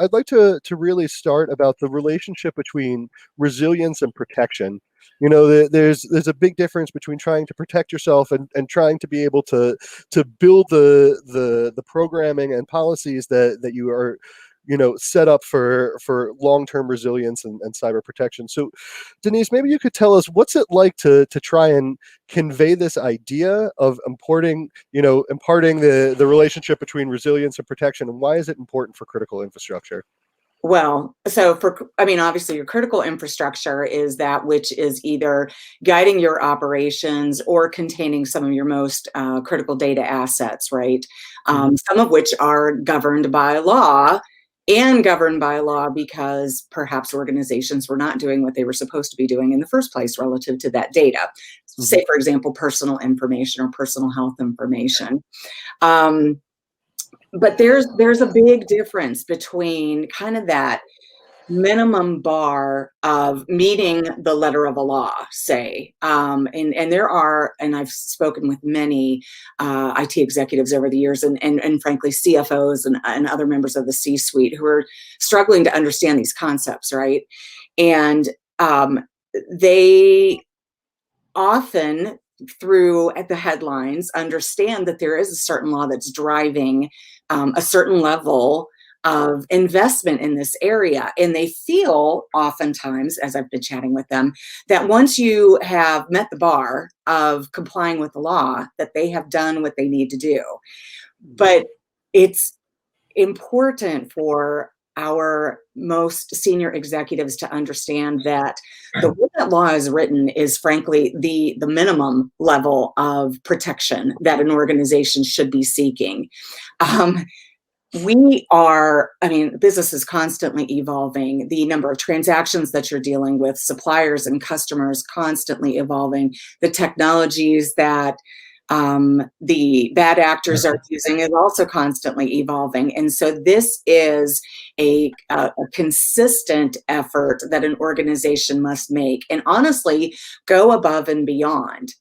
I'd like to really start about the relationship between resilience and protection. There's a big difference between trying to protect yourself and trying to be able to build the programming and policies that you are set up for long-term resilience and cyber protection. So Denise, maybe you could tell us what's it like to try and convey this idea of imparting the relationship between resilience and protection, and why is it important for critical infrastructure? Well, obviously your critical infrastructure is that which is either guiding your operations or containing some of your most critical data assets, right? Some of which are governed by law because perhaps organizations were not doing what they were supposed to be doing in the first place relative to that data. Say, for example, personal information or personal health information. But there's a big difference between kind of that minimum bar of meeting the letter of a law, say, and there are, and I've spoken with many IT executives over the years, and frankly CFOs and other members of the C-suite who are struggling to understand these concepts, right? And they often, through at the headlines, understand that there is a certain law that's driving a certain level of investment in this area. And they feel oftentimes, as I've been chatting with them, that once you have met the bar of complying with the law, that they have done what they need to do. But it's important for our most senior executives to understand that the way that law is written is frankly the minimum level of protection that an organization should be seeking. Business is constantly evolving. The number of transactions that you're dealing with, suppliers and customers constantly evolving. The technologies that the bad actors are using is also constantly evolving. And so this is a consistent effort that an organization must make, and honestly, go above and beyond.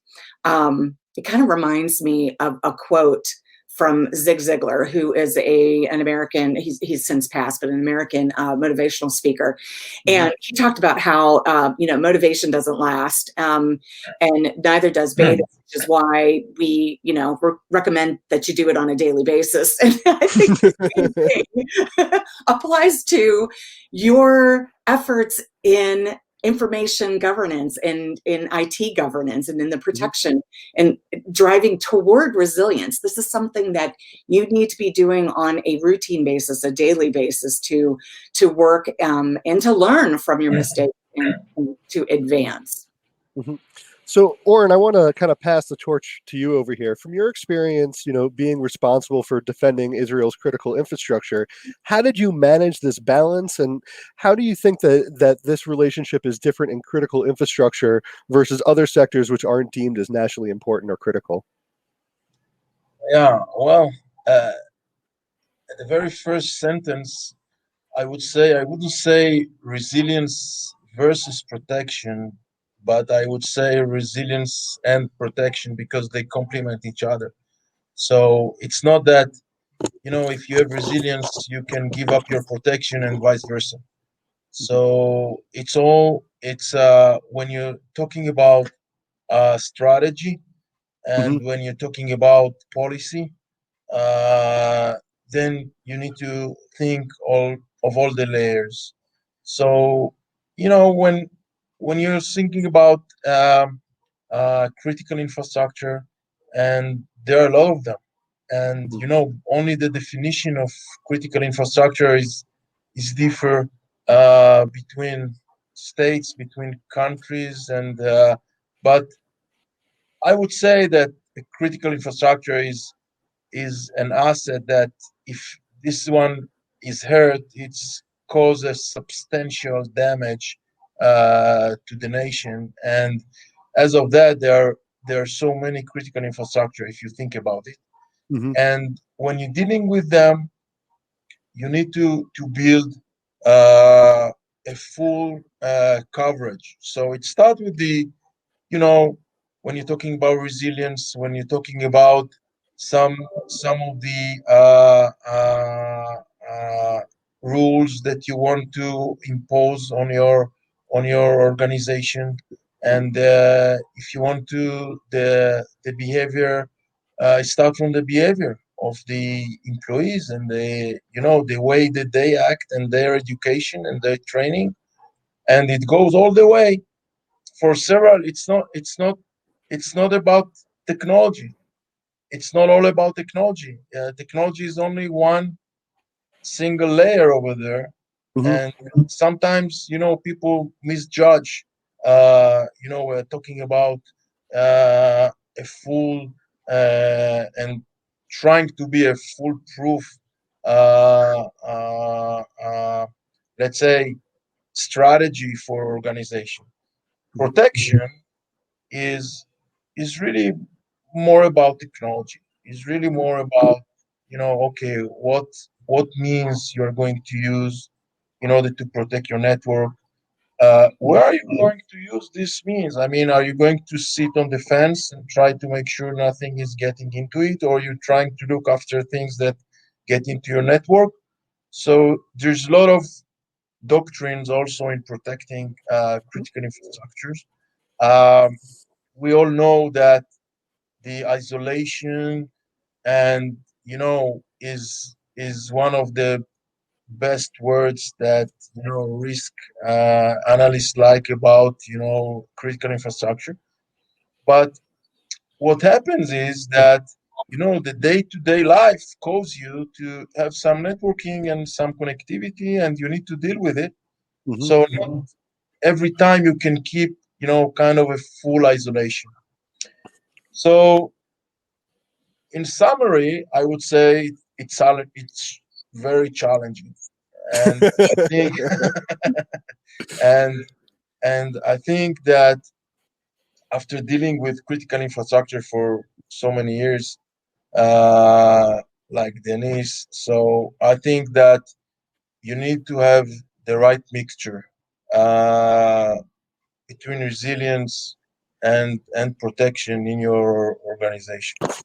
It kind of reminds me of a quote from Zig Ziglar, who is an American, he's since passed, but an American motivational speaker. And he talked about how, motivation doesn't last, and neither does beta, which is why we, recommend that you do it on a daily basis. And I think the same thing applies to your efforts in information governance and in IT governance and in the protection and driving toward resilience. This is something that you need to be doing on a routine basis, a daily basis to work and to learn from your mistakes and to advance. So, Oren, I want to kind of pass the torch to you over here. From your experience, being responsible for defending Israel's critical infrastructure, how did you manage this balance, and how do you think that this relationship is different in critical infrastructure versus other sectors which aren't deemed as nationally important or critical? Yeah, well, at the very first sentence, I wouldn't say resilience versus protection, but I would say resilience and protection, because they complement each other. So it's not that, if you have resilience, you can give up your protection and vice versa. So it's when you're talking about strategy and when you're talking about policy, then you need to think of all the layers. So, when you're thinking about critical infrastructure, and there are a lot of them, and only the definition of critical infrastructure is differ between states, between countries, and but I would say that a critical infrastructure is an asset that, if this one is hurt, it's causes substantial damage to the nation. And as of that, there are so many critical infrastructure, if you think about it. And when you're dealing with them, you need to build a full coverage. So it starts with when you're talking about resilience, when you're talking about some of the rules that you want to impose on your organization, and if you want to the behavior start from the behavior of the employees and the way that they act and their education and their training, and it goes all the way for several. It's not about technology. It's not all about technology. Technology is only one single layer over there, Hmm. and sometimes people misjudge. We're talking about a full and trying to be a foolproof, uh, uh, uh, let's say, strategy for organization. Protection is is really more about technology. Is really more about okay, what means you're going to use in order to protect your network. Where are you going to use this means? I mean, are you going to sit on the fence and try to make sure nothing is getting into it, or are you trying to look after things that get into your network? So there's a lot of doctrines also in protecting critical infrastructures. Um, we all know that the isolation and is one of the best words that risk analysts like about critical infrastructure. But what happens is that the day-to-day life calls you to have some networking and some connectivity, and you need to deal with it. Hmm. So not every time you can keep kind of a full isolation. So in summary, I would say it's very challenging, and I think and I think that after dealing with critical infrastructure for so many years, like Denise, so I think that you need to have the right mixture uh, between resilience and protection in your organization.